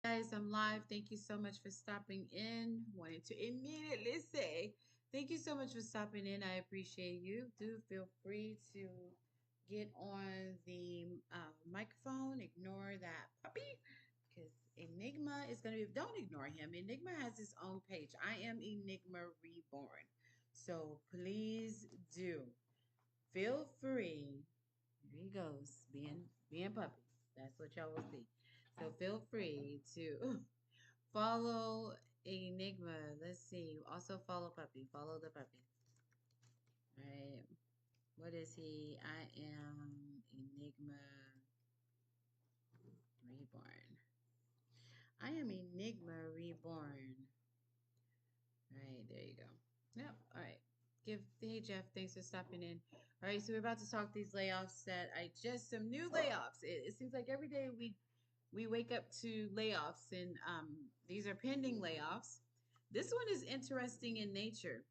Guys, I'm live. Thank you so much for stopping in. Wanted to immediately say thank you so much for stopping in. I appreciate you. Do feel free to get on the microphone. Ignore that puppy because Enigma is going to be. Don't ignore him. Enigma has his own page. I am Enigma Reborn. So please do feel free. Here he goes, being puppy. That's what y'all will see. So feel free to follow Enigma. Let's see. Also follow puppy. Follow the puppy. All right. What is he? I am Enigma Reborn. I am Enigma Reborn. All right, there you go. Yep. All right. Hey Jeff, thanks for stopping in. All right, so we're about to talk these layoffs that I just some new layoffs. It seems like every day we wake up to layoffs, and these are pending layoffs. This one is interesting in nature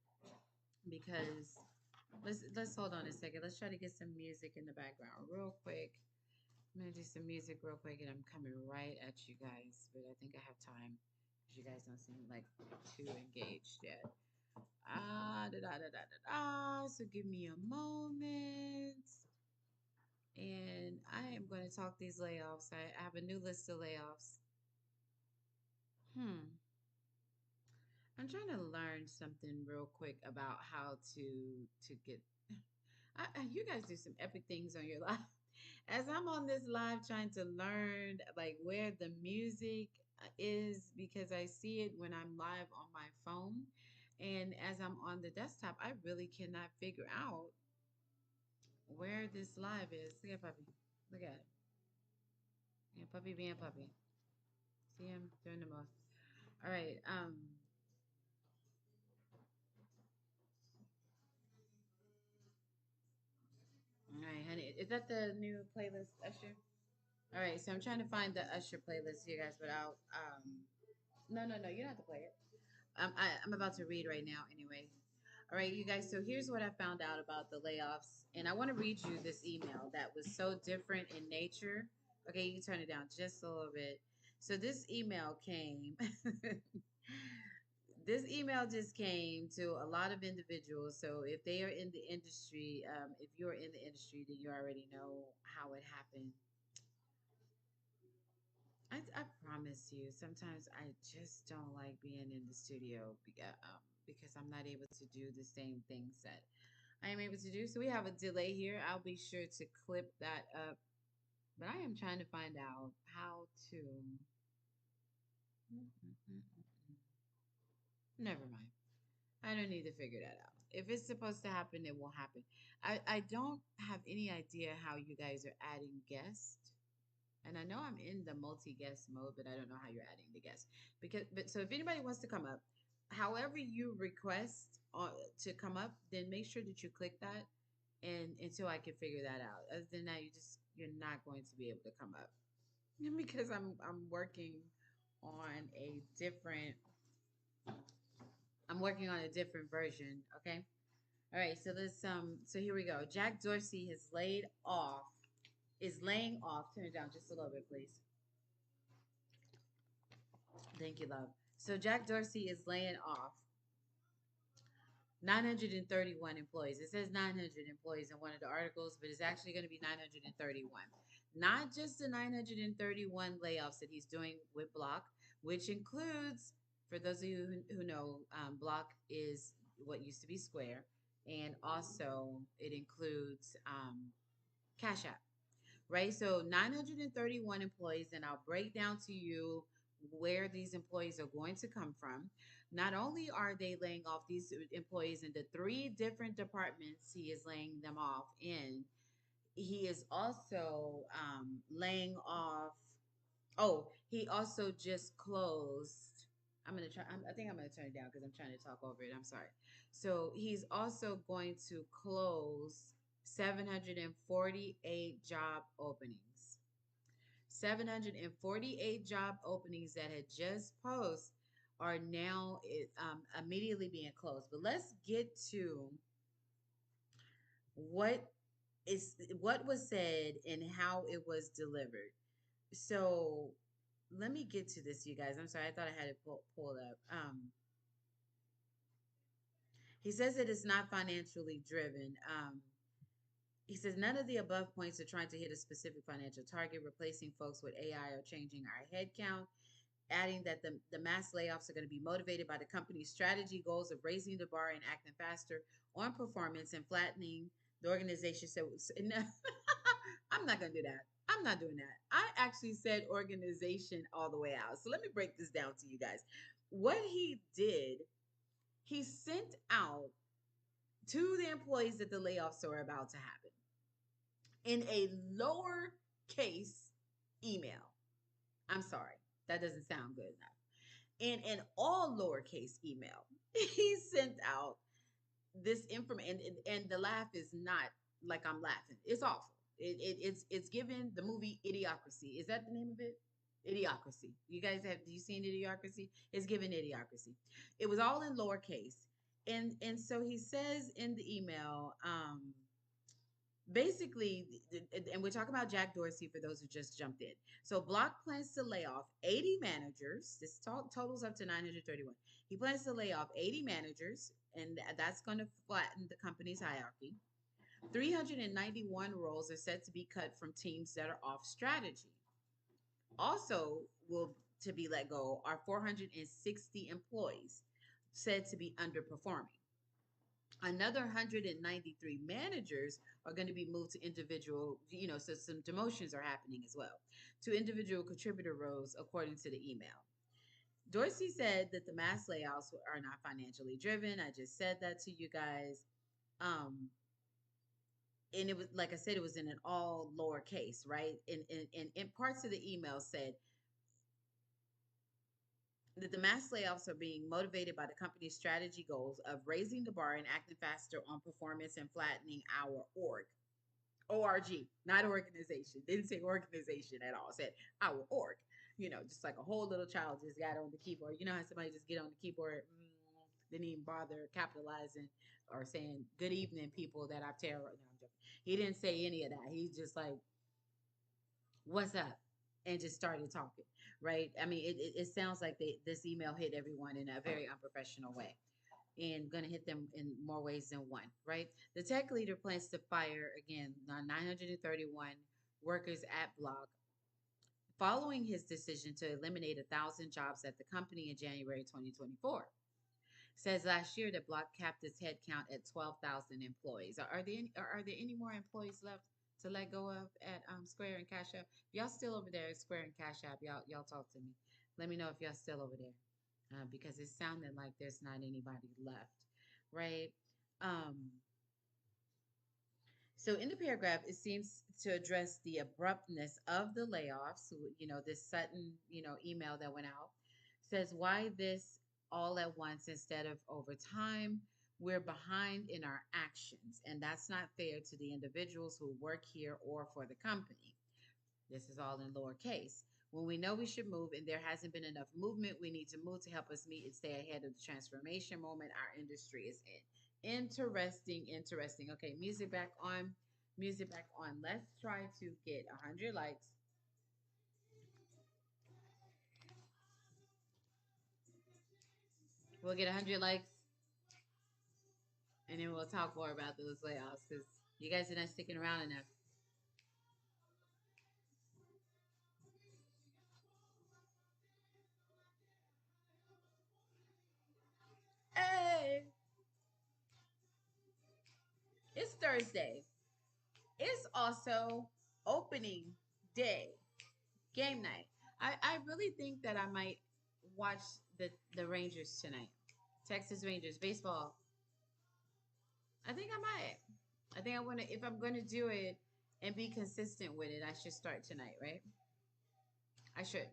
because let's hold on a second. Let's try to get some music in the background real quick. I'm gonna do some music real quick, and I'm coming right at you guys. But I think I have time because you guys don't seem like too engaged yet. Da da da da da da. So give me a moment, and I am going to talk these layoffs. I have a new list of layoffs. Hmm. I'm trying to learn something real quick about how to get. You guys do some epic things on your live. As I'm on this live trying to learn like where the music is because I see it when I'm live on my phone, and as I'm on the desktop, I really cannot figure out where this live is. Look at puppy. Look at it. Yeah, puppy being puppy. See him doing the most. All right. All right, honey. Is that the new playlist, Usher? All right, so I'm trying to find the Usher playlist here, guys, but I'll no, no, no, you don't have to play it. I'm about to read right now anyway. All right, you guys, so here's what I found out about the layoffs, and I want to read you this email that was so different in nature. Okay, you can turn it down just a little bit. So this email came this email just came to a lot of individuals. So if they are in the industry, if you're in the industry, then you already know how it happened. I promise you, sometimes I just don't like being in the studio because I'm not able to do the same things that I am able to do. So we have a delay here. I'll be sure to clip that up. But I am trying to find out how to. Never mind. I don't need to figure that out. If it's supposed to happen, it will happen. I don't have any idea how you guys are adding guests. And I know I'm in the multi-guest mode, but I don't know how you're adding the guests. But so if anybody wants to come up, however you request to come up, then make sure that you click that and until I can figure that out. Other than that, you're not going to be able to come up. Because I'm working on a different I'm working on a different version, okay? All right, so here we go. Jack Dorsey is laying off. Turn it down just a little bit, please. Thank you, love. So Jack Dorsey is laying off 931 employees. It says 900 employees in one of the articles, but it's actually going to be 931. Not just the 931 layoffs that he's doing with Block, which includes, for those of you who know, Block is what used to be Square, and also it includes Cash App, right? So 931 employees, and I'll break down to you where these employees are going to come from. Not only are they laying off these employees in the three different departments he is laying them off in, he is also laying off. Oh, he also just closed. I think I'm gonna turn it down because I'm trying to talk over it. I'm sorry. So he's also going to close 748 job openings. 748 job openings that had just posted are now immediately being closed. But let's get to what what was said and how it was delivered. So let me get to this, you guys. I'm sorry, I thought I had it pulled up. He says it is not financially driven. He says none of the above points are trying to hit a specific financial target, replacing folks with AI or changing our head count. Adding that the mass layoffs are going to be motivated by the company's strategy goals of raising the bar and acting faster on performance and flattening the organization. So, no, I'm not going to do that. I'm not doing that. I actually said organization all the way out. So let me break this down to you guys. What he did, he sent out to the employees that the layoffs are about to happen in a lower case email. I'm sorry, that doesn't sound good enough. In an all lowercase email, he sent out this information, and the laugh is not like I'm laughing. It's awful. It's given the movie Idiocracy. Is that the name of it? Idiocracy. You guys have you seen Idiocracy? It's given Idiocracy. It was all in lowercase, and so he says in the email, basically, and we're talking about Jack Dorsey for those who just jumped in. So Block plans to lay off 80 managers. This totals up to 931. He plans to lay off 80 managers, and that's going to flatten the company's hierarchy. 391 roles are said to be cut from teams that are off strategy. Also, will to be let go are 460 employees said to be underperforming. Another 193 managers are going to be moved to individual, so some demotions are happening as well, to individual contributor roles, according to the email. Dorsey said that the mass layoffs are not financially driven. I just said that to you guys. Um, and it was, like I said, it was in an all lowercase, right? And parts of the email said that the mass layoffs are being motivated by the company's strategy goals of raising the bar and acting faster on performance and flattening our org, not organization. Didn't say organization at all. Said our org. Just like a whole little child just got on the keyboard. You know how somebody just get on the keyboard, didn't even bother capitalizing or saying good evening, people that I've terrorized. No, I'm joking. He didn't say any of that. He's just like, what's up? And just started talking, right? I mean, it sounds like this email hit everyone in a very unprofessional way and going to hit them in more ways than one, right? The tech leader plans to fire again 931 workers at Block following his decision to eliminate 1,000 jobs at the company in January 2024. Says last year that Block capped its headcount at 12,000 employees. Are there any more employees left to let go of at Square and Cash App? If y'all still over there at Square and Cash App, y'all talk to me. Let me know if y'all still over there, because it's sounding like there's not anybody left, right? Um, so in the paragraph, it seems to address the abruptness of the layoffs. This sudden, email that went out says why this all at once instead of over time. We're behind in our actions, and that's not fair to the individuals who work here or for the company. This is all in lowercase. When we know we should move and there hasn't been enough movement, we need to move to help us meet and stay ahead of the transformation moment our industry is in. Interesting, interesting. Okay, music back on. Music back on. Let's try to get 100 likes. We'll get 100 likes and then we'll talk more about those layoffs because you guys are not sticking around enough. Hey, it's Thursday. It's also opening day, game night. I really think that I might watch the Rangers tonight. Texas Rangers baseball. I think I might. I think I want to. If I'm going to do it and be consistent with it, I should start tonight, right? I should.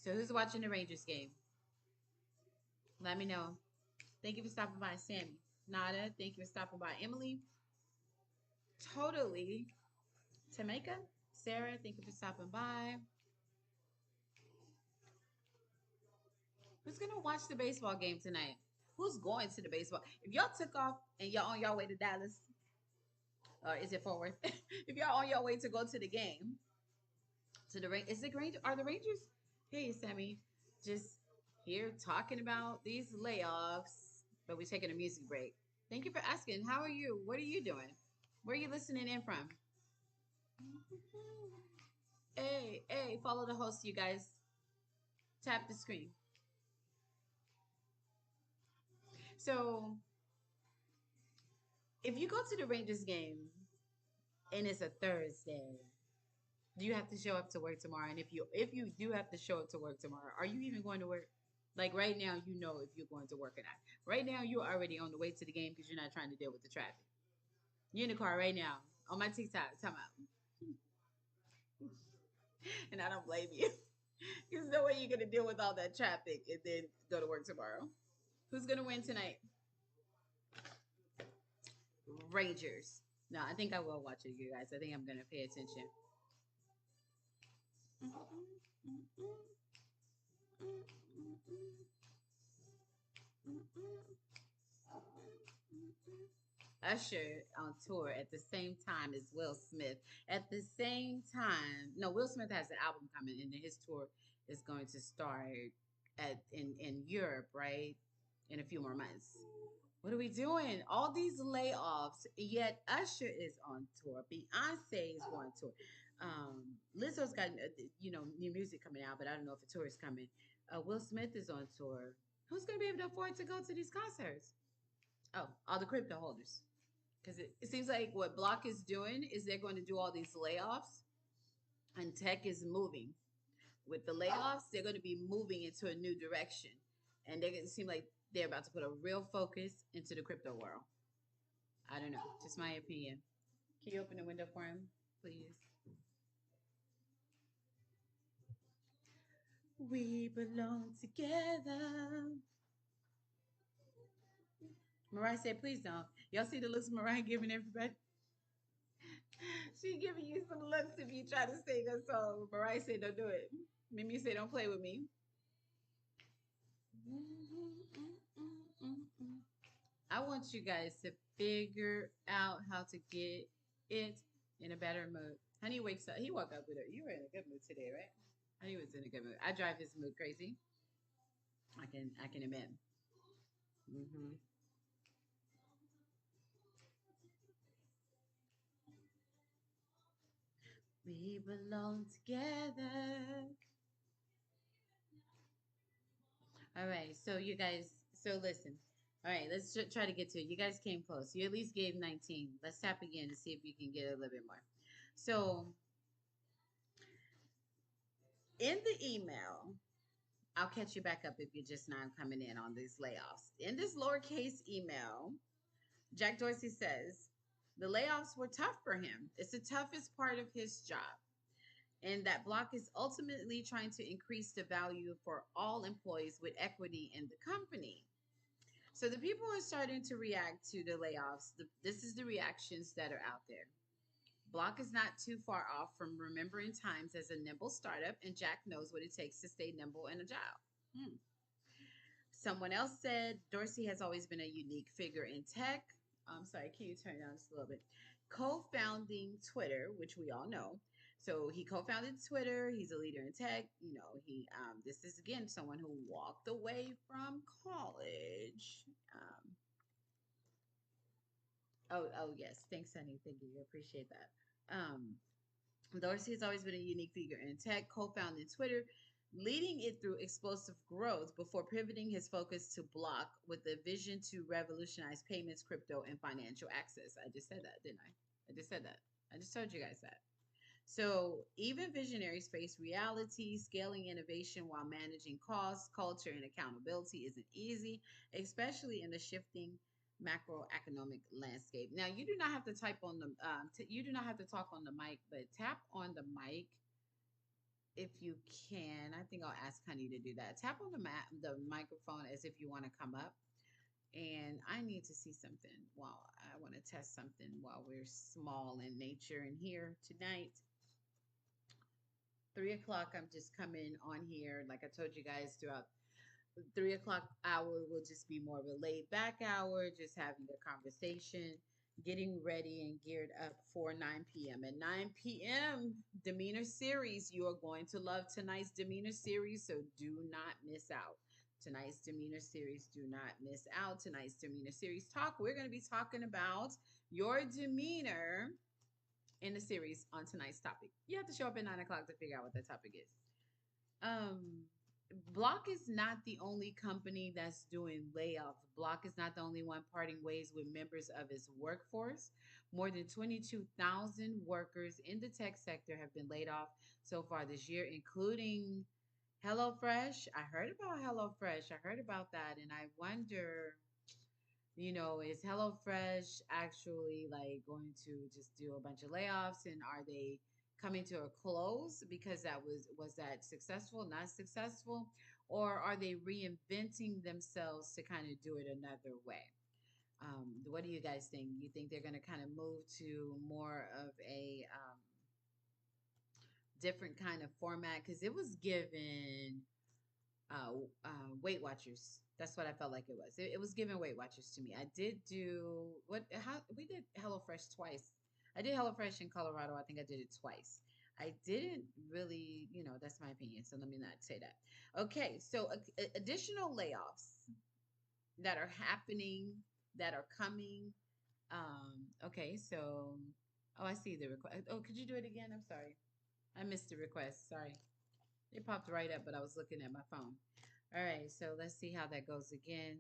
So who's watching the Rangers game? Let me know. Thank you for stopping by, Sammy. Nada, thank you for stopping by. Emily, totally. Tameka, Sarah, thank you for stopping by. Who's gonna watch the baseball game tonight? Who's going to the baseball? If y'all took off and y'all on your way to Dallas, or is it Fort Worth? If y'all on your way to go to the game, to the Rangers, are the Rangers? Hey, Sammy. Just here talking about these layoffs, but we're taking a music break. Thank you for asking. How are you? What are you doing? Where are you listening in from? Hey, hey, follow the host, you guys. Tap the screen. So, if you go to the Rangers game and it's a Thursday, do you have to show up to work tomorrow? And if you do have to show up to work tomorrow, are you even going to work? Like right now, you know if you're going to work or not. Right now, you're already on the way to the game because you're not trying to deal with the traffic. You're in the car right now on my TikTok. Time out, and I don't blame you. There's no way you're gonna deal with all that traffic and then go to work tomorrow. Who's gonna win tonight? Rangers. No, I think I will watch it, you guys. I think I'm gonna pay attention. Usher on tour at the same time as Will Smith. At the same time, no, Will Smith has an album coming, and his tour is going to start in Europe, right? In a few more months. What are we doing? All these layoffs, yet Usher is on tour. Beyonce is going tour. Lizzo's got new music coming out, but I don't know if a tour is coming. Will Smith is on tour. Who's going to be able to afford to go to these concerts? Oh, all the crypto holders. Because it seems like what Block is doing is they're going to do all these layoffs, and tech is moving. With the layoffs, they're going to be moving into a new direction, and they seem like they're about to put a real focus into the crypto world. I don't know, just my opinion. Can you open the window for him, please? We belong together. Mariah said, please don't. Y'all see the looks Mariah giving everybody? She giving you some looks if you try to sing a song. Mariah said, don't do it. Mimi said, don't play with me. I want you guys to figure out how to get it in a better mood. Honey wakes up. He woke up with it. You were in a good mood today, right? Honey was in a good mood. I drive his mood crazy. I can admit. Hmm. We belong together. All right. So you guys. So listen. All right. Let's try to get to it. You guys came close. You at least gave 19. Let's tap again to see if you can get a little bit more. So in the email, I'll catch you back up if you're just now coming in on these layoffs. In this lowercase email, Jack Dorsey says the layoffs were tough for him. It's the toughest part of his job. And that Block is ultimately trying to increase the value for all employees with equity in the company. So the people are starting to react to the layoffs. This is the reactions that are out there. Block is not too far off from remembering times as a nimble startup, and Jack knows what it takes to stay nimble in a job. Hmm. Someone else said Dorsey has always been a unique figure in tech. I'm sorry, can you turn down just a little bit? Co founding Twitter, which we all know. So he co founded Twitter. He's a leader in tech. This is again someone who walked away from college. Oh, yes. Thanks, honey. Thank you. I appreciate that. Dorsey has always been a unique figure in tech, co founded Twitter, leading it through explosive growth before pivoting his focus to Block with a vision to revolutionize payments, crypto, and financial access. I just said that, didn't I? I just said that. I just told you guys that. So even visionaries face reality. Scaling innovation while managing costs, culture, and accountability isn't easy, especially in the shifting macroeconomic landscape. Now, you do not have to type on the, you do not have to talk on the mic, but tap on the mic if you can. I think I'll ask Honey to do that. Tap on the microphone as if you want to come up. And I need to see something while I want to test something while we're small in nature and here tonight. 3 o'clock, I'm just coming on here. Like I told you guys, throughout the 3 o'clock hour will just be more of a laid back hour, just having a conversation. getting ready and geared up for 9 p.m. At 9 p.m., Demeanor Series. You are going to love tonight's Demeanor Series, so do not miss out. Tonight's Demeanor Series, do not miss out. Tonight's Demeanor Series talk. We're going to be talking about your demeanor in the series on tonight's topic. You have to show up at 9 o'clock to figure out what that topic is. Um, Block is not the only company that's doing layoffs. Block is not the only one parting ways with members of its workforce. More than 22,000 workers in the tech sector have been laid off so far this year, including HelloFresh. I heard about HelloFresh. I heard about that, and I wonder, is HelloFresh actually like going to just do a bunch of layoffs, and are they coming to a close because was that successful, not successful, or are they reinventing themselves to kind of do it another way? What do you guys think? You think they're going to kind of move to more of a different kind of format? Because it was given Weight Watchers. That's what I felt like it was. It was giving Weight Watchers to me. I did do what? How we did HelloFresh twice. I did HelloFresh in Colorado. I think I did it twice. I didn't really, that's my opinion. So let me not say that. Okay, so additional layoffs that are happening, that are coming. Okay, so oh, I see the request. Oh, could you do it again? I'm sorry, I missed the request. Sorry, it popped right up, but I was looking at my phone. All right, so let's see how that goes again,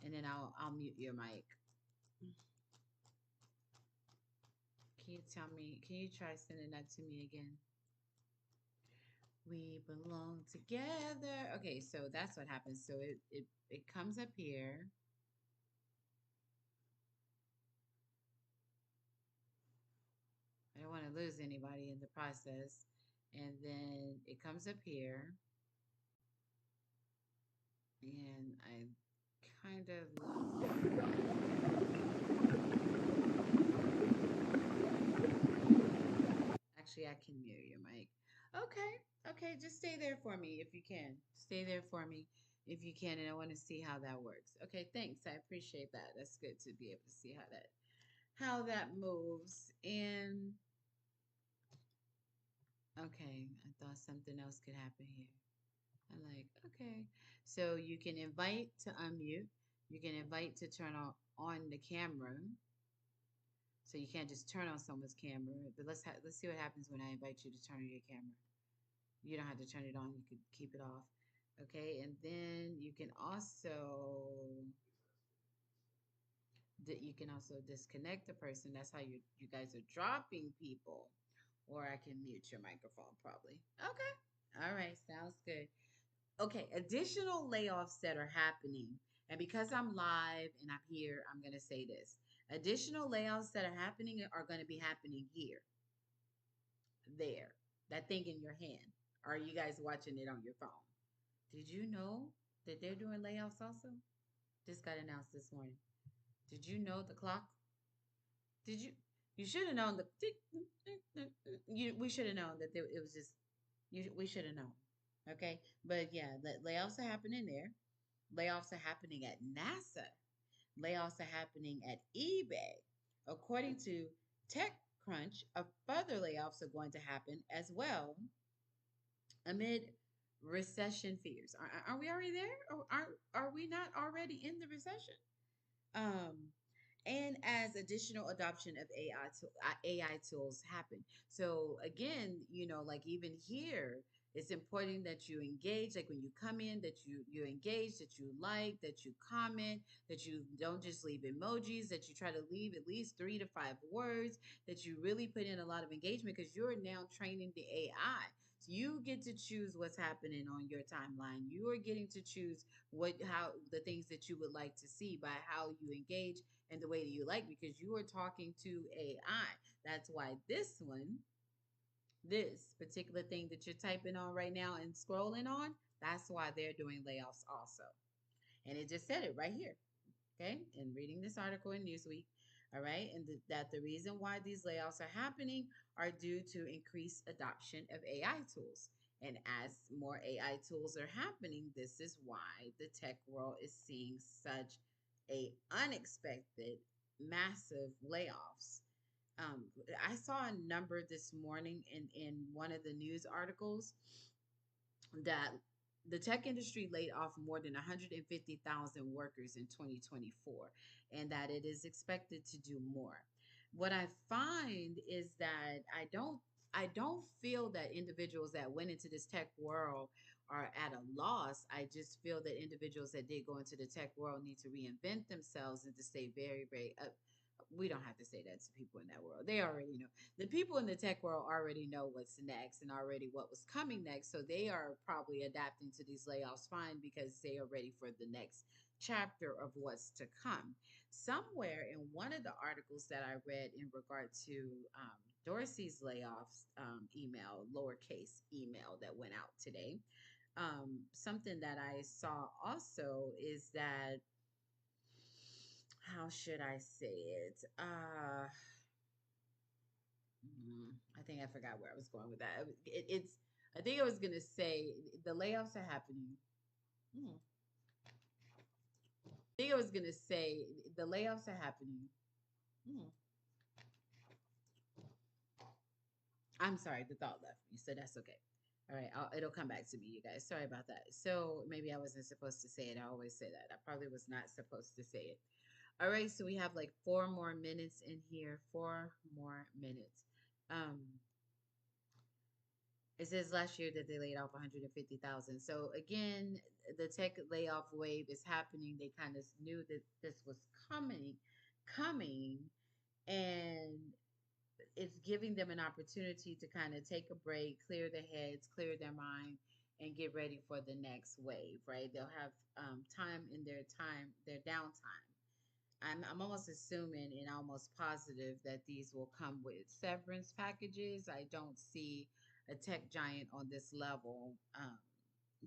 and then I'll mute your mic. Can you tell me? Can you try sending that to me again? We belong together. Okay, so that's what happens. So it comes up here. I don't want to lose anybody in the process, and then it comes up here, and I kind of. Actually, I can mute your mic. Okay, okay, just stay there for me if you can. Stay there for me if you can, and I want to see how that works. Okay, thanks. I appreciate that. That's good to be able to see how that moves. And okay, I thought something else could happen here. I'm like, okay. So you can invite to unmute. You can invite to turn on the camera. So you can't just turn on someone's camera. But let's see what happens when I invite you to turn on your camera. You don't have to turn it on. You can keep it off. Okay, and then you can also disconnect the person. That's how you guys are dropping people. Or I can mute your microphone probably. Okay. All right, sounds good. Okay, additional layoffs that are happening. And because I'm live and I'm here, I'm going to say this. Additional layoffs that are happening are going to be happening here, there, that thing in your hand. Are you guys watching it on your phone? Did you know that they're doing layoffs also? This got announced this morning. Did you know the clock? Did you? You should have known the. We should have known that it was just. We should have known. Okay, but yeah, layoffs are happening there. Layoffs are happening at NASA. Layoffs are happening at eBay. According to TechCrunch, further layoffs are going to happen as well amid recession fears. Are we already there? Or are we not already in the recession? Um, and as additional adoption of AI tools happen. So again, like even here, it's important that you engage. Like when you come in, that you engage, that you like, that you comment, that you don't just leave emojis, that you try to leave at least 3 to 5 words, that you really put in a lot of engagement because you're now training the AI. So you get to choose what's happening on your timeline. You are getting to choose how the things that you would like to see by how you engage and the way that you like because you are talking to AI. That's why this particular thing that you're typing on right now and scrolling on, that's why they're doing layoffs also. And it just said it right here. Okay, and reading this article in Newsweek. All right, and that the reason why these layoffs are happening are due to increased adoption of AI tools. And as more AI tools are happening, this is why the tech world is seeing such a unexpected massive layoffs. Um, I saw a number this morning in one of the news articles that the tech industry laid off more than 150,000 workers in 2024 and that it is expected to do more. What I find is that I don't feel that individuals that went into this tech world are at a loss. I just feel that individuals that did go into the tech world need to reinvent themselves and to stay very, very up. We don't have to say that to people in that world. They already know. The people in the tech world already know what's next and already what was coming next. So they are probably adapting to these layoffs fine because they are ready for the next chapter of what's to come. Somewhere in one of the articles that I read in regard to Dorsey's layoffs email, lowercase email that went out today, something that I saw also is that, how should I say it? I think I forgot where I was going with that. I think I was going to say the layoffs are happening. Hmm. I think I was going to say the layoffs are happening. Hmm. I'm sorry, the thought left me, so that's okay. All right, it'll come back to me, you guys. Sorry about that. So maybe I wasn't supposed to say it. I always say that. I probably was not supposed to say it. All right, so we have like 4 more minutes in here. 4 more minutes. Um, It says last year that they laid off 150,000. So again, the tech layoff wave is happening. They kind of knew that this was coming, and it's giving them an opportunity to kind of take a break, clear their heads, clear their mind, and get ready for the next wave. Right? They'll have their downtime. I'm almost assuming and almost positive that these will come with severance packages. I don't see a tech giant on this level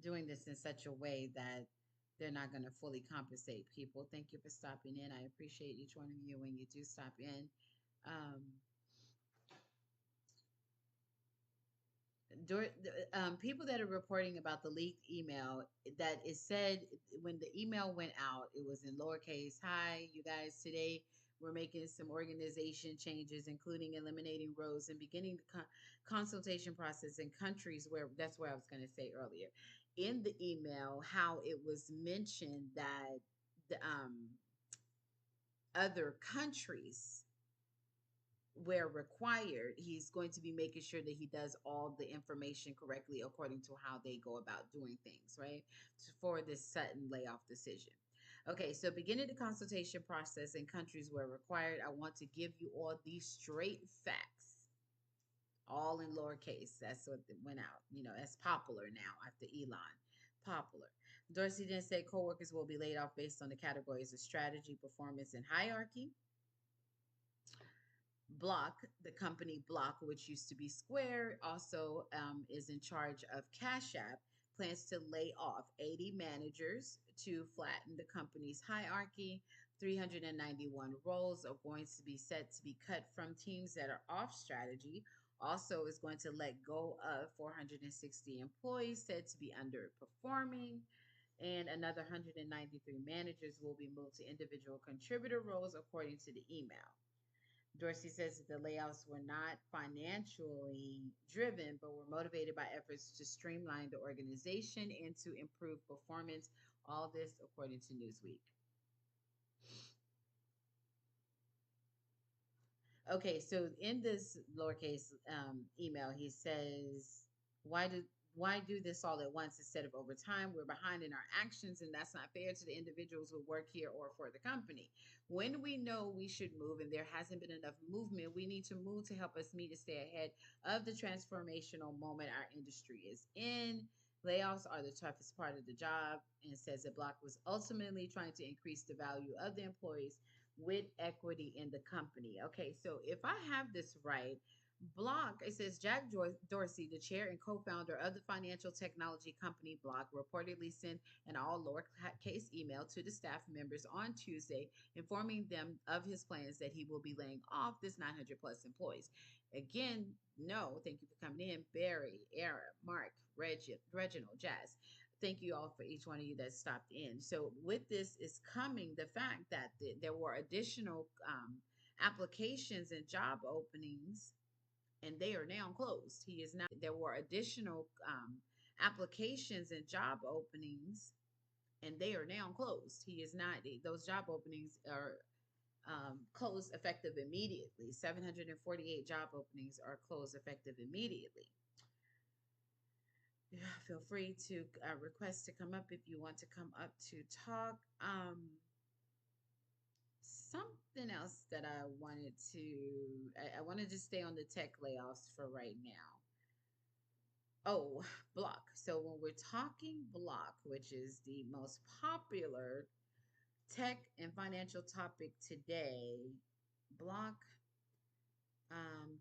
doing this in such a way that they're not going to fully compensate people. Thank you for stopping in. I appreciate each one of you when you do stop in. Um, People that are reporting about the leaked email that is said when the email went out, it was in lowercase. Hi, you guys. Today we're making some organization changes, including eliminating roles and beginning the consultation process in countries where that's where I was going to say earlier in the email how it was mentioned that the other countries where required, he's going to be making sure that he does all the information correctly according to how they go about doing things, right? For this sudden layoff decision. Okay, so beginning the consultation process in countries where required, I want to give you all these straight facts, all in lowercase. That's what went out. That's popular now after Elon. Popular. Dorsey then said coworkers will be laid off based on the categories of strategy, performance, and hierarchy. Block, the company Block, which used to be Square, also is in charge of Cash App, plans to lay off 80 managers to flatten the company's hierarchy. 391 roles are going to be set to be cut from teams that are off strategy. Also, is going to let go of 460 employees said to be underperforming. And another 193 managers will be moved to individual contributor roles, according to the email. Dorsey says that the layoffs were not financially driven, but were motivated by efforts to streamline the organization and to improve performance. All this according to Newsweek. Okay, so in this lowercase email, he says, "Why do why do this all at once instead of over time? We're behind in our actions, and that's not fair to the individuals who work here or for the company. When we know we should move and there hasn't been enough movement, we need to move to help us meet and stay ahead of the transformational moment our industry is in. Layoffs are the toughest part of the job," and says that Block was ultimately trying to increase the value of the employees with equity in the company. Okay, so if I have this right, Block, it says Jack Dorsey, the chair and co founder of the financial technology company Block, reportedly sent an all lowercase email to the staff members on Tuesday, informing them of his plans that he will be laying off this 900 plus employees. Again, no, thank you for coming in. Barry, Era, Mark, Reginald, Jazz. thank you all for each one of you that stopped in. So with this is coming the fact that there were additional applications and job openings, and they are now closed. He is not. There were additional applications and job openings, and they are now closed. He is not. Those job openings are closed effective immediately. 748 job openings are closed effective immediately. Yeah, feel free to request to come up if you want to come up to talk. Something else that I wanted to stay on the tech layoffs for right now. Oh, Block. So when we're talking Block, which is the most popular tech and financial topic today, Block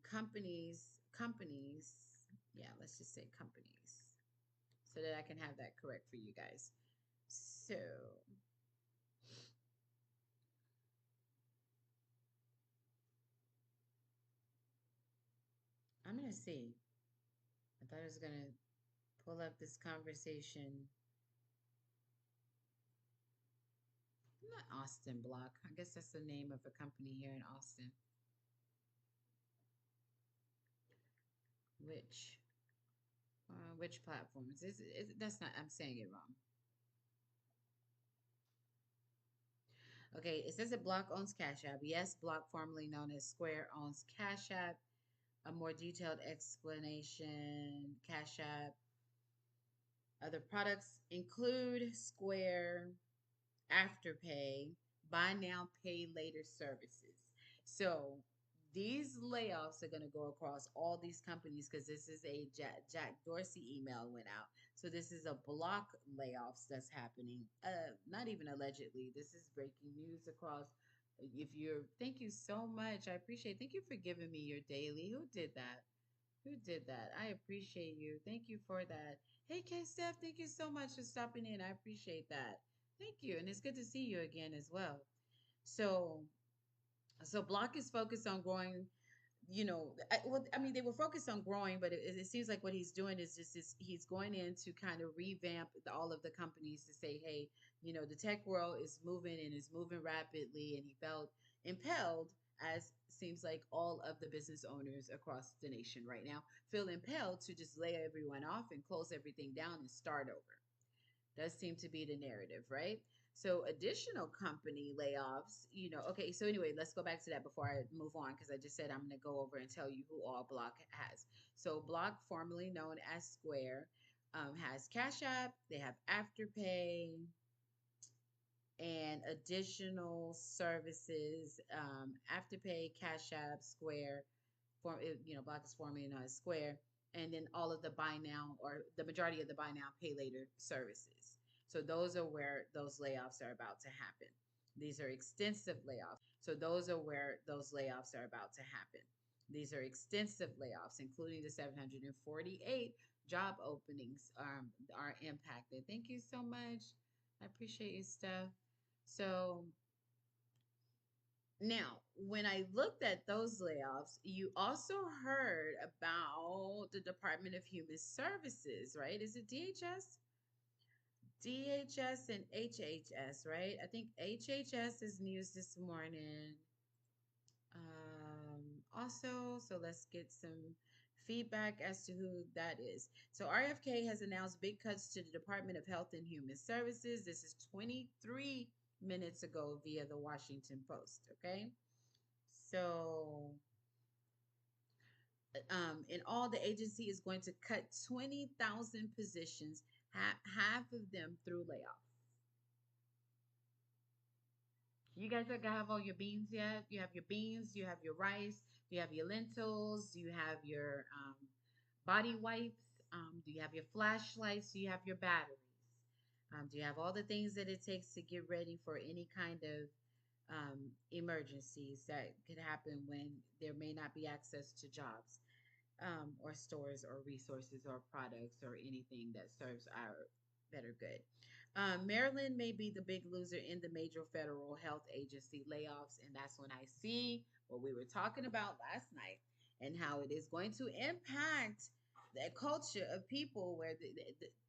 companies, yeah, let's just say companies, so that I can have that correct for you guys. So I'm gonna see. I thought I was gonna pull up this conversation. Not Austin Block. I guess that's the name of a company here in Austin. Which which platforms? That's not. I'm saying it wrong. Okay, it says that Block owns Cash App. Yes, Block, formerly known as Square, owns Cash App. A more detailed explanation. Cash App. Other products include Square, Afterpay, buy now, pay later services. So these layoffs are going to go across all these companies because this is a Jack Dorsey email went out. So this is a Block layoffs that's happening. Not even allegedly. This is breaking news across. If you're, thank you so much. I appreciate. Thank you for giving me your daily. Who did that? Who did that? I appreciate you. Thank you for that. Hey, K Steph, thank you so much for stopping in. I appreciate that. Thank you. And it's good to see you again as well. So, so Block is focused on growing, I mean, they were focused on growing, but it seems like what he's doing is just he's going in to kind of revamp all of the companies to say, hey, the tech world is moving and is moving rapidly, and he felt impelled, as seems like all of the business owners across the nation right now feel impelled to just lay everyone off and close everything down and start over. Does seem to be the narrative, right? So additional company layoffs, okay, so anyway, let's go back to that before I move on because I just said I'm going to go over and tell you who all Block has. So Block, formerly known as Square, has Cash App, they have Afterpay, and additional services, Afterpay, Cash App, Square, Block is formerly known as Square, and then all of the buy now or the majority of the buy now, pay later services. So those are where those layoffs are about to happen. These are extensive layoffs. So those are where those layoffs are about to happen. These are extensive layoffs, including the 748 job openings are impacted. Thank you so much. I appreciate you, Steph. So now, when I looked at those layoffs, you also heard about the Department of Human Services, right? Is it DHS? DHS and HHS, right? I think HHS is news this morning. Also, so let's get some feedback as to who that is. So RFK has announced big cuts to the Department of Health and Human Services. This is 23 minutes ago via the Washington Post, okay? So, in all, the agency is going to cut 20,000 positions, half of them through layoff. You guys have all your beans yet? You have your beans, you have your rice, you have your lentils, you have your body wipes, do you have your flashlights, do you have your batteries? Do you have all the things that it takes to get ready for any kind of emergencies that could happen when there may not be access to jobs, or stores or resources or products or anything that serves our better good? Maryland may be the big loser in the major federal health agency layoffs, and that's when I see what we were talking about last night and how it is going to impact that culture of people where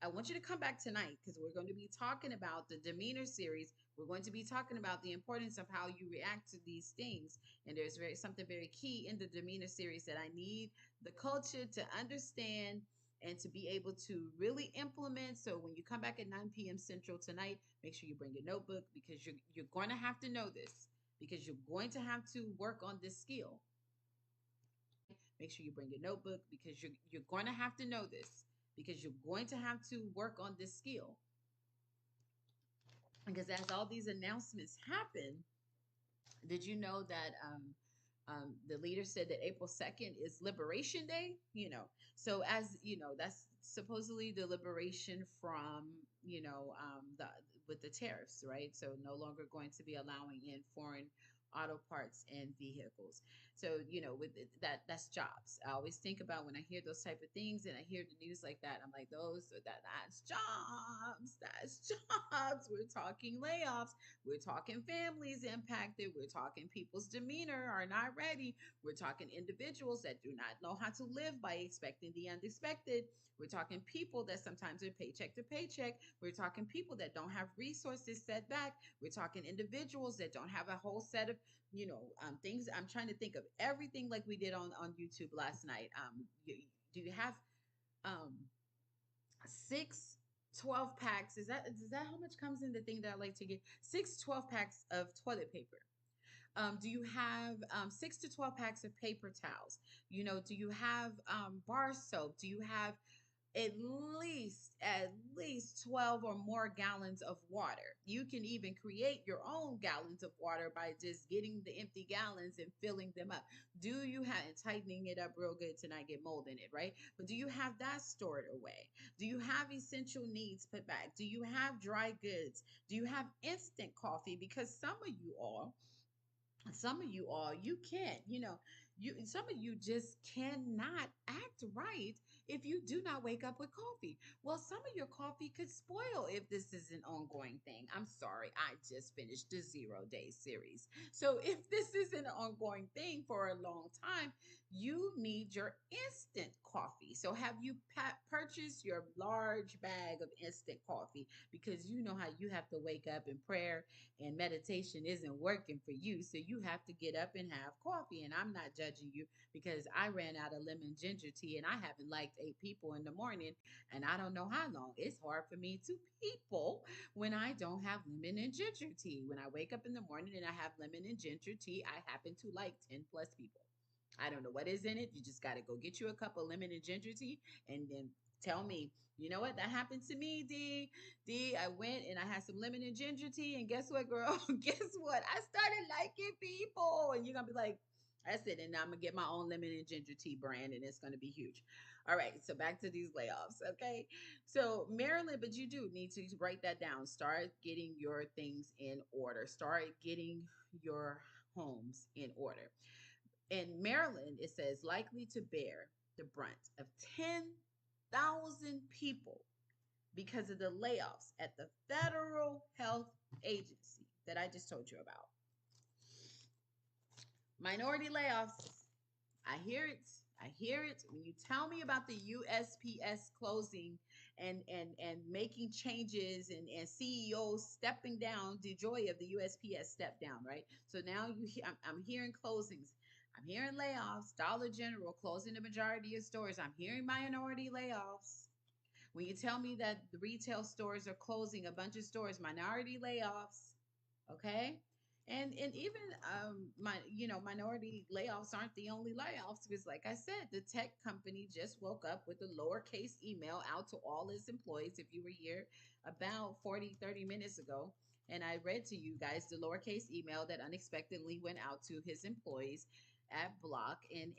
I want you to come back tonight because we're going to be talking about the demeanor series. We're going to be talking about the importance of how you react to these things. And there's something very key in the demeanor series that I need the culture to understand and to be able to really implement. So when you come back at 9 p.m. Central tonight, make sure you bring your notebook because you're going to have to know this because you're going to have to work on this skill. Make sure you bring your notebook because you're going to have to know this because you're going to have to work on this skill. Because as all these announcements happen, did you know that the leader said that April 2nd is Liberation Day? So as you know, that's supposedly the liberation from, the with the tariffs, right? So no longer going to be allowing in foreign auto parts and vehicles. So, with that's jobs. I always think about when I hear those type of things and I hear the news like that, I'm like, that's jobs. That's jobs. We're talking layoffs. We're talking families impacted. We're talking people's demeanor are not ready. We're talking individuals that do not know how to live by expecting the unexpected. We're talking people that sometimes are paycheck to paycheck. We're talking people that don't have resources set back. We're talking individuals that don't have a whole set of, things. I'm trying to think of everything like we did on YouTube last night. Do you have um, 6 12 packs? Is that how much comes in the thing that I like to get? 6 12 packs of toilet paper. Do you have 6 to 12 packs of paper towels? Do you have bar soap? Do you have at least 12 or more gallons of water? You can even create your own gallons of water by just getting the empty gallons and filling them up. Do you have and tightening it up real good to not get mold in it, right? But do you have that stored away? Do you have essential needs put back? Do you have dry goods? Do you have instant coffee? Because some of you all you can't, some of you just cannot act right if you do not wake up with coffee. Well, some of your coffee could spoil if this is an ongoing thing. I'm sorry, I just finished the 0 day series. So if this is an ongoing thing for a long time, you need your instant coffee. So have you purchased your large bag of instant coffee? Because you know how you have to wake up in prayer and meditation isn't working for you. So you have to get up and have coffee. And I'm not judging you because I ran out of lemon ginger tea and I haven't liked 8 people in the morning and I don't know how long. It's hard for me to people when I don't have lemon and ginger tea. When I wake up in the morning and I have lemon and ginger tea, I happen to like 10 plus people. I don't know what is in it. You just got to go get you a cup of lemon and ginger tea and then tell me, you know what, that happened to me, D. I went and I had some lemon and ginger tea, and guess what, girl? Guess what? I started liking people, and you're gonna be like, that's it. And I'm gonna get my own lemon and ginger tea brand, and it's gonna be huge. All right, so back to these layoffs, okay? So Maryland, but you do need to write that down. Start getting your things in order. Start getting your homes in order. In Maryland, it says likely to bear the brunt of 10,000 people because of the layoffs at the federal health agency that I just told you about. Minority layoffs. I hear it. I hear it. When you tell me about the USPS closing and making changes and CEOs stepping down, the joy of the USPS step down, right? So now I'm hearing closings. I'm hearing layoffs. Dollar General closing the majority of stores. I'm hearing minority layoffs. When you tell me that the retail stores are closing, a bunch of stores, minority layoffs, okay? And even minority layoffs aren't the only layoffs because like I said, the tech company just woke up with a lowercase email out to all its employees. If you were here about 40-30 minutes ago, and I read to you guys the lowercase email that unexpectedly went out to his employees at Block and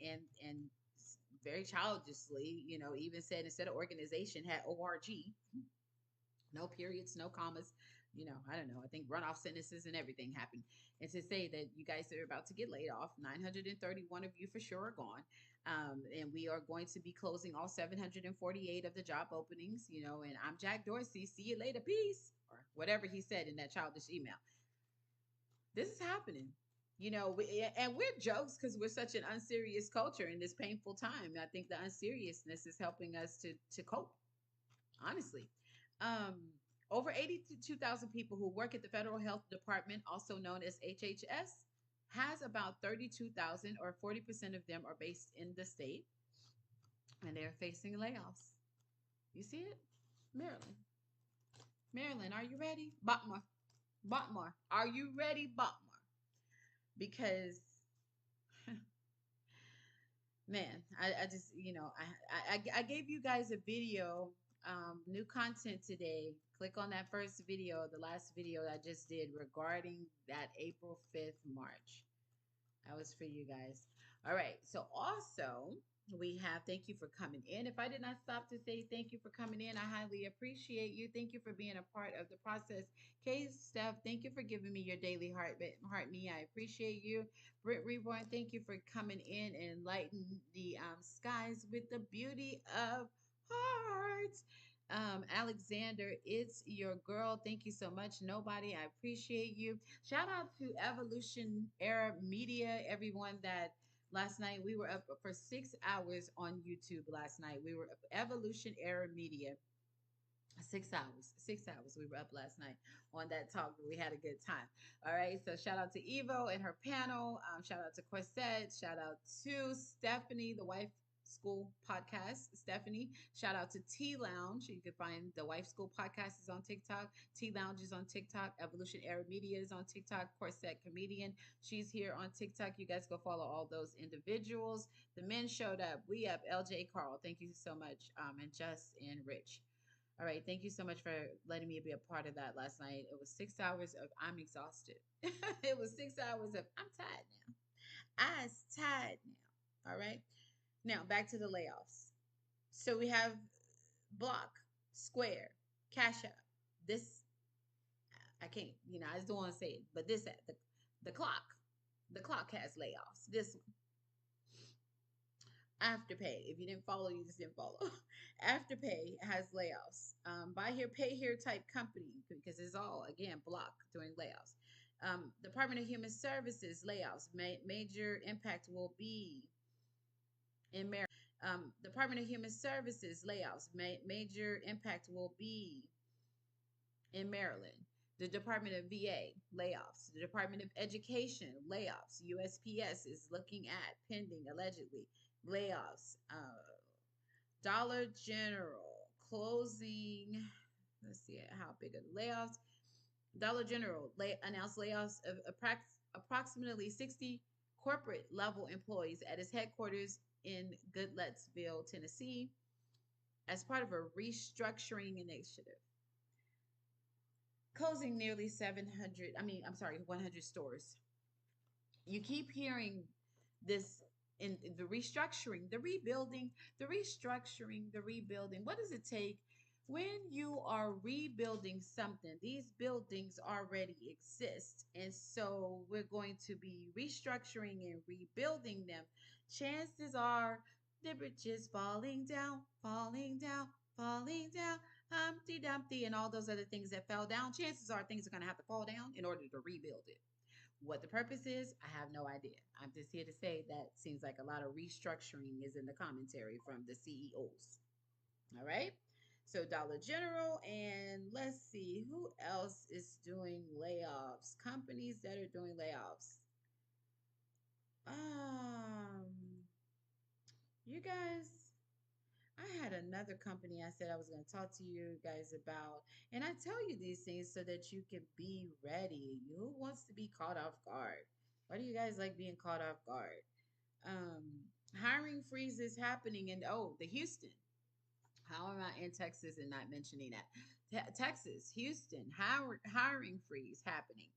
very childishly, even said instead of organization had org, no periods, no commas. I don't know. I think runoff sentences and everything happened. And to say that you guys are about to get laid off, 931 of you for sure are gone. And we are going to be closing all 748 of the job openings, and I'm Jack Dorsey. See you later. Peace. Or whatever he said in that childish email. This is happening. And we're jokes because we're such an unserious culture in this painful time. I think the unseriousness is helping us to cope, honestly. Um, Over 82,000 people who work at the Federal Health Department, also known as HHS, has about 32,000, or 40% of them are based in the state, and they're facing layoffs. You see it? Maryland. Maryland, are you ready? Baltimore. Baltimore. Are you ready, Baltimore? Because man, I just, I gave you guys a video, new content today. Click on that first video, the last video I just did regarding that April 5th march. That was for you guys. All right. So also we have thank you for coming in. If I did not stop to say thank you for coming in, I highly appreciate you. Thank you for being a part of the process. Kay Steph, thank you for giving me your daily heart me. I appreciate you. Britt Reborn, thank you for coming in and enlighten the skies with the beauty of hearts. Alexander, it's your girl. Thank you so much. Nobody, I appreciate you. Shout out to Evolution Era Media, everyone that last night we were up for 6 hours on YouTube last night. We were up Evolution Era Media. 6 hours. 6 hours. We were up last night on that talk. We had a good time. All right. So shout out to Evo and her panel. Shout out to Corsette. Shout out to Stephanie, the Wife School Podcast. Stephanie. Shout out to T Lounge. You can find the Wife School Podcast is on TikTok. T Lounge is on TikTok. Evolution Era Media is on TikTok. Corsette Comedian. She's here on TikTok. You guys go follow all those individuals. The men showed up. We up. LJ Carl. Thank you so much. And Just and Rich. All right. Thank you so much for letting me be a part of that last night. It was 6 hours of I'm exhausted. It was 6 hours of I'm tired now. I's tired now. All right. Now back to the layoffs. So we have Block, Square, Cash App. This I can't, I just don't want to say it, but the clock. The clock has layoffs. This one. Afterpay. If you didn't follow, you just didn't follow. Afterpay has layoffs. Buy here, pay here type company because it's all again Block doing layoffs. Department of Human Services layoffs. Major impact will be in Maryland. Department of Human Services layoffs. Major impact will be in Maryland. The Department of VA layoffs. The Department of Education layoffs. USPS is looking at pending allegedly layoffs. Dollar General closing. Let's see how big are the layoffs. Dollar General announced layoffs of approximately 60 corporate level employees at its headquarters in Goodlettsville, Tennessee, as part of a restructuring initiative, closing nearly 100 stores. You keep hearing this in the restructuring, the rebuilding, the restructuring, the rebuilding. What does it take when you are rebuilding something? These buildings already exist, and so we're going to be restructuring and rebuilding them. Chances are the bridge is falling down, falling down, falling down. Humpty Dumpty, and all those other things that fell down. Chances are things are going to have to fall down in order to rebuild it. What the purpose is, I have no idea. I'm just here to say that seems like a lot of restructuring is in the commentary from the CEOs. All right. So Dollar General, and let's see who else is doing layoffs. Companies that are doing layoffs. You guys, I had another company I said I was going to talk to you guys about. And I tell you these things so that you can be ready. Who wants to be caught off guard? Why do you guys like being caught off guard? Hiring freeze is happening in, the Houston. How am I in Texas and not mentioning that? Texas, Houston, hiring freeze happening.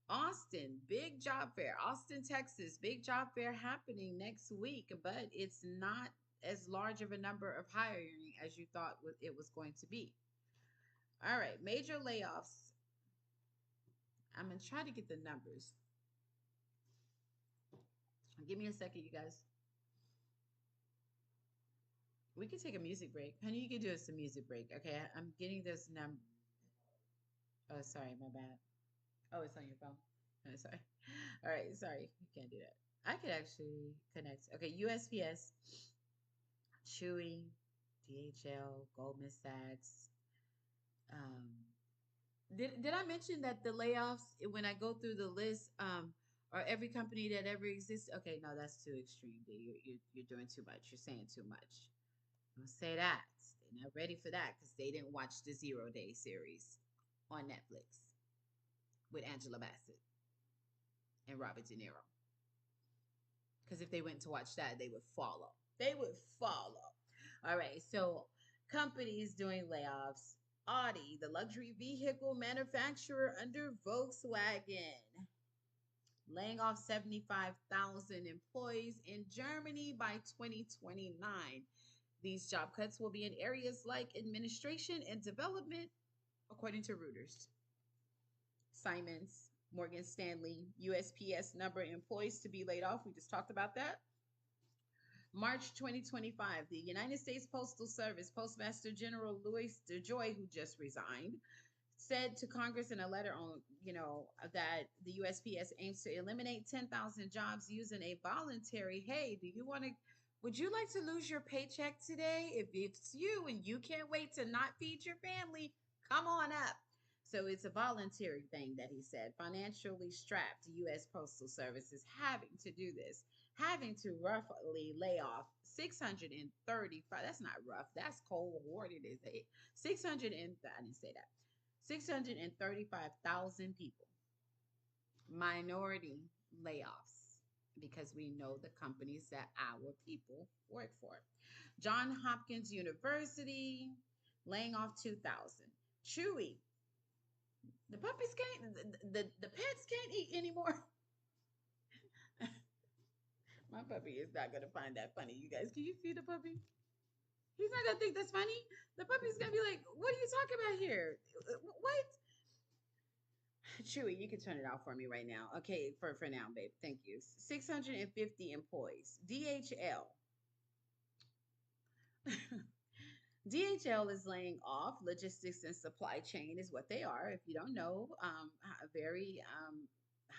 Austin, big job fair. Austin, Texas, big job fair happening next week, but it's not as large of a number of hiring as you thought it was going to be. All right, major layoffs. I'm going to try to get the numbers. Give me a second, you guys. We can take a music break. Honey, you can do us a music break. Okay, I'm getting this number. Oh, sorry, my bad. Oh, it's on your phone. Sorry. All right, sorry. You can't do that. I could actually connect. Okay, USPS, Chewy, DHL, Goldman Sachs. Um, did I mention that the layoffs when I go through the list are every company that ever exists? Okay, no, that's too extreme. You're doing too much. You're saying too much. Don't say that. They're not ready for that because they didn't watch the Zero Day series on Netflix with Angela Bassett and Robert De Niro. Because if they went to watch that, they would follow. They would follow. All right. So companies doing layoffs. Audi, the luxury vehicle manufacturer under Volkswagen, laying off 75,000 employees in Germany by 2029. These job cuts will be in areas like administration and development, according to Reuters. Siemens, Morgan Stanley, USPS number of employees to be laid off. We just talked about that. March 2025, the United States Postal Service Postmaster General Louis DeJoy, who just resigned, said to Congress in a letter on, that the USPS aims to eliminate 10,000 jobs using a voluntary, hey, would you like to lose your paycheck today? If it's you and you can't wait to not feed your family, come on up. So it's a voluntary thing that he said. Financially strapped, U.S. Postal Service is having to do this, having to roughly lay off 635. That's not rough. That's cold worded. Is it 600 and I didn't say that. 635,000 people, minority layoffs, because we know the companies that our people work for. John Hopkins University, laying off 2,000. Chewy, the puppies can't, the pets can't eat anymore. My puppy is not going to find that funny. You guys, can you see the puppy? He's not going to think that's funny. The puppy's going to be like, what are you talking about here? What? Chewy, you can turn it off for me right now. Okay, for now, babe. Thank you. 650 employees. DHL. DHL is laying off. Logistics and supply chain is what they are. If you don't know, very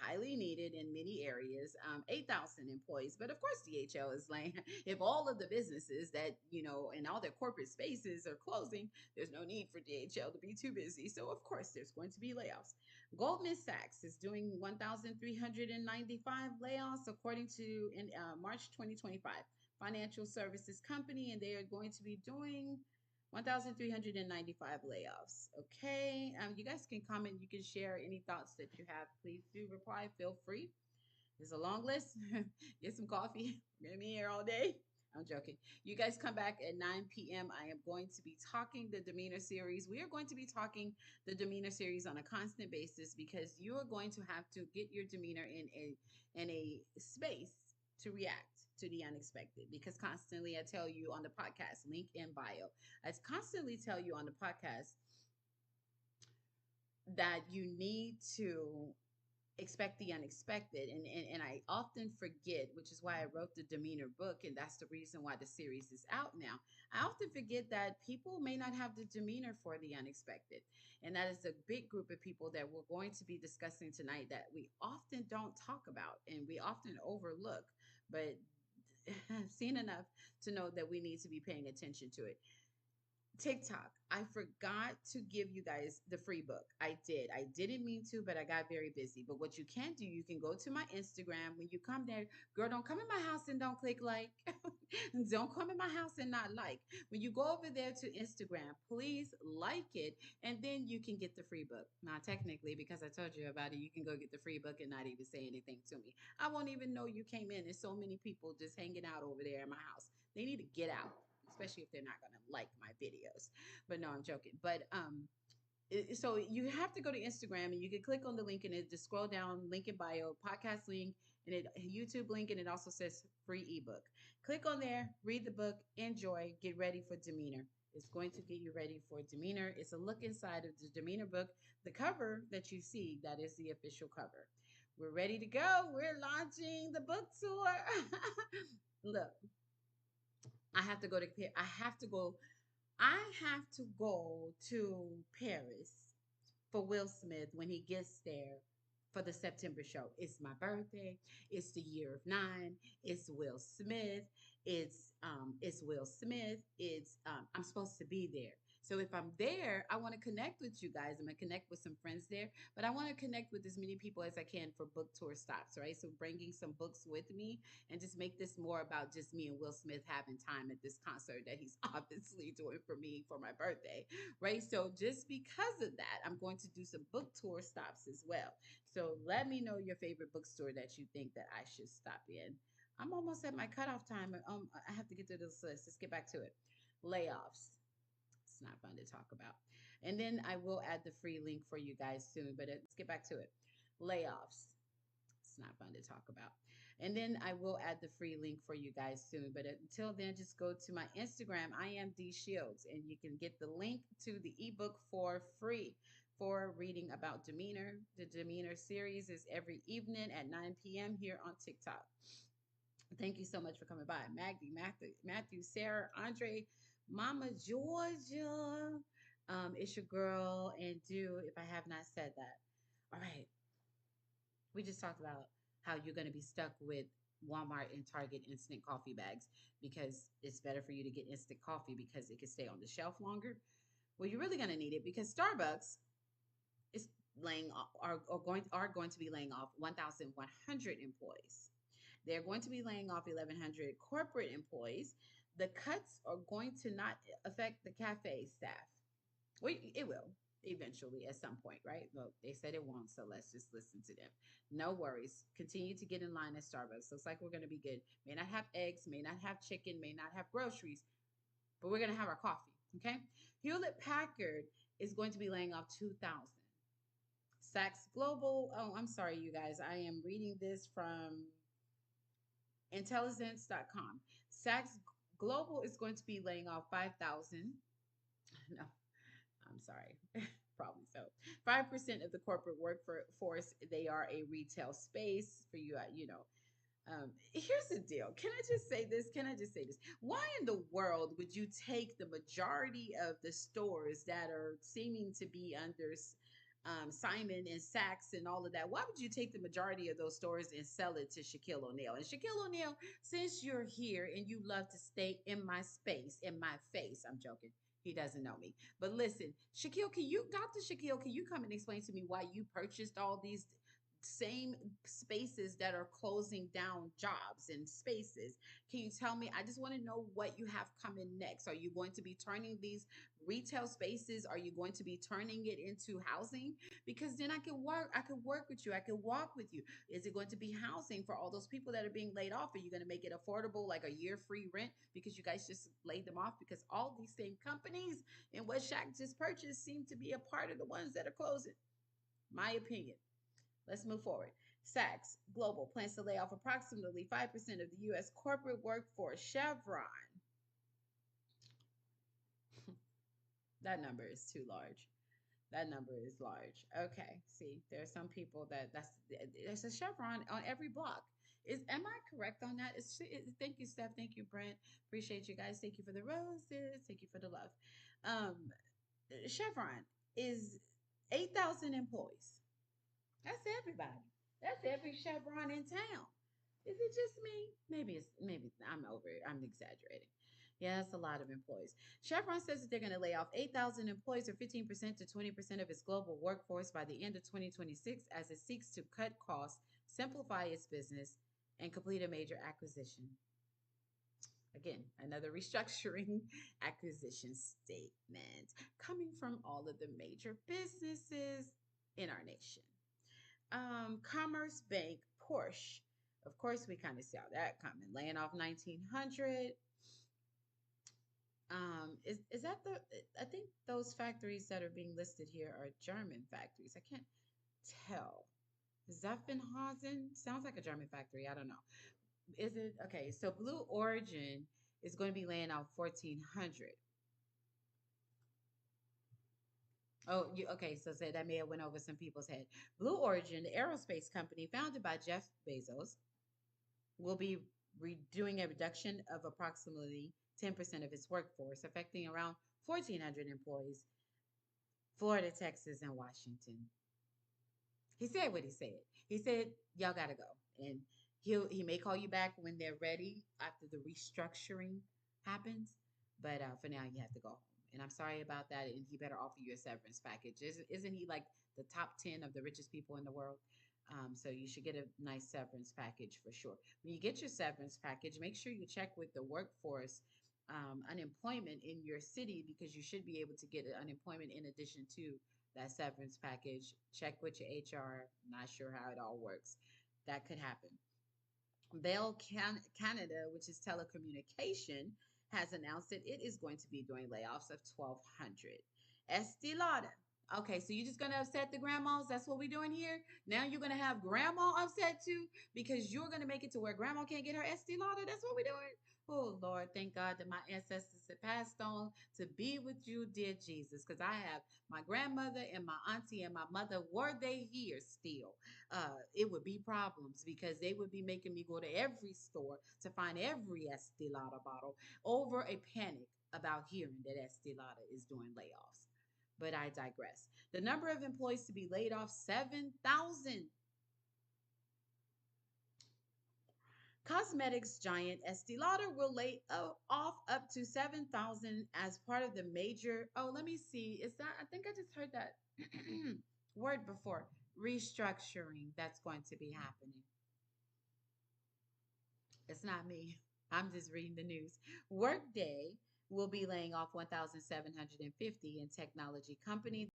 highly needed in many areas. 8,000 employees, but of course DHL is laying. If all of the businesses that and all their corporate spaces are closing, there's no need for DHL to be too busy. So of course there's going to be layoffs. Goldman Sachs is doing 1,395 layoffs according to in March 2025. Financial services company, and they are going to be doing 1,395 layoffs. Okay. You guys can comment. You can share any thoughts that you have. Please do reply. Feel free. There's a long list. Get some coffee. We're going to be here all day. I'm joking. You guys come back at 9 p.m. I am going to be talking the demeanor series. We are going to be talking the demeanor series on a constant basis because you are going to have to get your demeanor in a space to react to the unexpected. Because constantly I tell you on the podcast, link in bio. I constantly tell you on the podcast that you need to expect the unexpected, and I often forget, which is why I wrote the demeanor book, and that's the reason why the series is out now. I often forget that people may not have the demeanor for the unexpected, and that is a big group of people that we're going to be discussing tonight that we often don't talk about and we often overlook, but I've seen enough to know that we need to be paying attention to it. TikTok. I forgot to give you guys the free book. I did. I didn't mean to, but I got very busy. But what you can do, you can go to my Instagram. When you come there, girl, don't come in my house and don't click like. Don't come in my house and not like. When you go over there to Instagram, please like it, and then you can get the free book. Now, technically, because I told you about it, you can go get the free book and not even say anything to me. I won't even know you came in. There's so many people just hanging out over there in my house. They need to get out, especially if they're not going to like my videos. But no, I'm joking. But so you have to go to Instagram and you can click on the link and it just scroll down, link in bio, podcast link, and it YouTube link, and it also says free ebook. Click on there, read the book, enjoy, get ready for demeanor. It's going to get you ready for demeanor. It's a look inside of the demeanor book. The cover that you see, that is the official cover. We're ready to go. We're launching the book tour. Look, I have to go to I have to go to Paris for Will Smith when he gets there for the September show. It's my birthday. It's the year of nine. It's Will Smith. It's Will Smith. It's I'm supposed to be there. So if I'm there, I want to connect with you guys. I'm gonna connect with some friends there, but I want to connect with as many people as I can for book tour stops, right? So bringing some books with me and just make this more about just me and Will Smith having time at this concert that he's obviously doing for me for my birthday, right? So just because of that, I'm going to do some book tour stops as well. So let me know your favorite bookstore that you think that I should stop in. I'm almost at my cutoff time. I have to get to this list. Let's get back to it. Layoffs. It's not fun to talk about. And then I will add the free link for you guys soon, but let's get back to it. Layoffs. It's not fun to talk about. And then I will add the free link for you guys soon. But until then, just go to my Instagram. I am D Shields, and you can get the link to the ebook for free for reading about demeanor. The demeanor series is every evening at 9 p.m. here on TikTok. Thank you so much for coming by. Matthew, Sarah, Andre, Mama Georgia. It's your girl, and do if I have not said that. All right. We just talked about how you're going to be stuck with Walmart and Target instant coffee bags because it's better for you to get instant coffee because it can stay on the shelf longer. Well, you're really going to need it because Starbucks is laying off, are going to be laying off 1,100 employees. They're going to be laying off 1,100 corporate employees. The cuts are going to not affect the cafe staff. Well, it will eventually at some point, right? Well, they said it won't, so let's just listen to them. No worries. Continue to get in line at Starbucks. Looks like we're going to be good. May not have eggs, may not have chicken, may not have groceries, but we're going to have our coffee, okay? Hewlett Packard is going to be laying off 2,000. Saks Global, oh, I'm sorry, you guys. I am reading this from intelligence.com. Saks Global is going to be laying off 5,000. No, I'm sorry. Probably so. 5% of the corporate workforce, they are a retail space for you, here's the deal. Can I just say this? Can I just say this? Why in the world would you take the majority of the stores that are seeming to be under Simon and Saks and all of that? Why would you take the majority of those stores and sell it to Shaquille O'Neal? And Shaquille O'Neal, since you're here and you love to stay in my space, in my face, I'm joking. He doesn't know me. But listen, Shaquille, Dr. Shaquille, can you come and explain to me why you purchased all these same spaces that are closing down jobs and spaces? Can you tell me? I just want to know what you have coming next. Are you going to be turning these retail spaces? Are you going to be turning it into housing? Because then I can work with you. I can walk with you. Is it going to be housing for all those people that are being laid off? Are you going to make it affordable, like a year free rent because you guys just laid them off? Because all these same companies and what Shaq just purchased seem to be a part of the ones that are closing. My opinion. Let's move forward. Saks Global plans to lay off approximately 5% of the U.S. corporate workforce. Chevron, that number is too large. That number is large. Okay, see, there are some people there's a Chevron on every block. Am I correct on that? Thank you, Steph. Thank you, Brent. Appreciate you guys. Thank you for the roses. Thank you for the love. Um, Chevron is 8,000 employees. That's everybody. That's every Chevron in town. Is it just me? Maybe I'm over it. I'm exaggerating. Yeah, that's a lot of employees. Chevron says that they're going to lay off 8,000 employees or 15% to 20% of its global workforce by the end of 2026 as it seeks to cut costs, simplify its business, and complete a major acquisition. Again, another restructuring acquisition statement coming from all of the major businesses in our nation. Commerce Bank, Porsche. Of course, we kind of saw that coming. Laying off 1,900. Is that the? I think those factories that are being listed here are German factories. I can't tell. Zuffenhausen sounds like a German factory. I don't know. Is it okay? So Blue Origin is going to be laying off 1,400. Oh, okay. So say that may have went over some people's head. Blue Origin, the aerospace company founded by Jeff Bezos, will be doing a reduction of approximately 10% of its workforce, affecting around 1,400 employees, Florida, Texas, and Washington. He said what he said. He said, y'all gotta go. And he may call you back when they're ready after the restructuring happens. But for now you have to go home. And I'm sorry about that. And he better offer you a severance package. Isn't he like the top 10 of the richest people in the world? So you should get a nice severance package for sure. When you get your severance package, make sure you check with the workforce unemployment in your city, because you should be able to get unemployment in addition to that severance package. Check with your HR. Not sure how it all works. That could happen. Bell Canada, which is telecommunication, has announced that it is going to be doing layoffs of 1,200. Estee Lauder. Okay, so you're just gonna upset the grandmas? That's what we're doing here. Now you're gonna have grandma upset too, because you're gonna make it to where grandma can't get her Estee Lauder. That's what we're doing. Oh Lord, thank God that my ancestors had passed on to be with you, dear Jesus. Because I have my grandmother and my auntie and my mother, were they here still, it would be problems, because they would be making me go to every store to find every Estee Lauder bottle over a panic about hearing that Estee Lauder is doing layoffs. But I digress. The number of employees to be laid off, 7,000. Cosmetics giant Estee Lauder will lay off up to 7,000 as part of the major. Oh, let me see. Is that? I think I just heard that word before. Restructuring that's going to be happening. It's not me. I'm just reading the news. Workday will be laying off 1,750 in technology company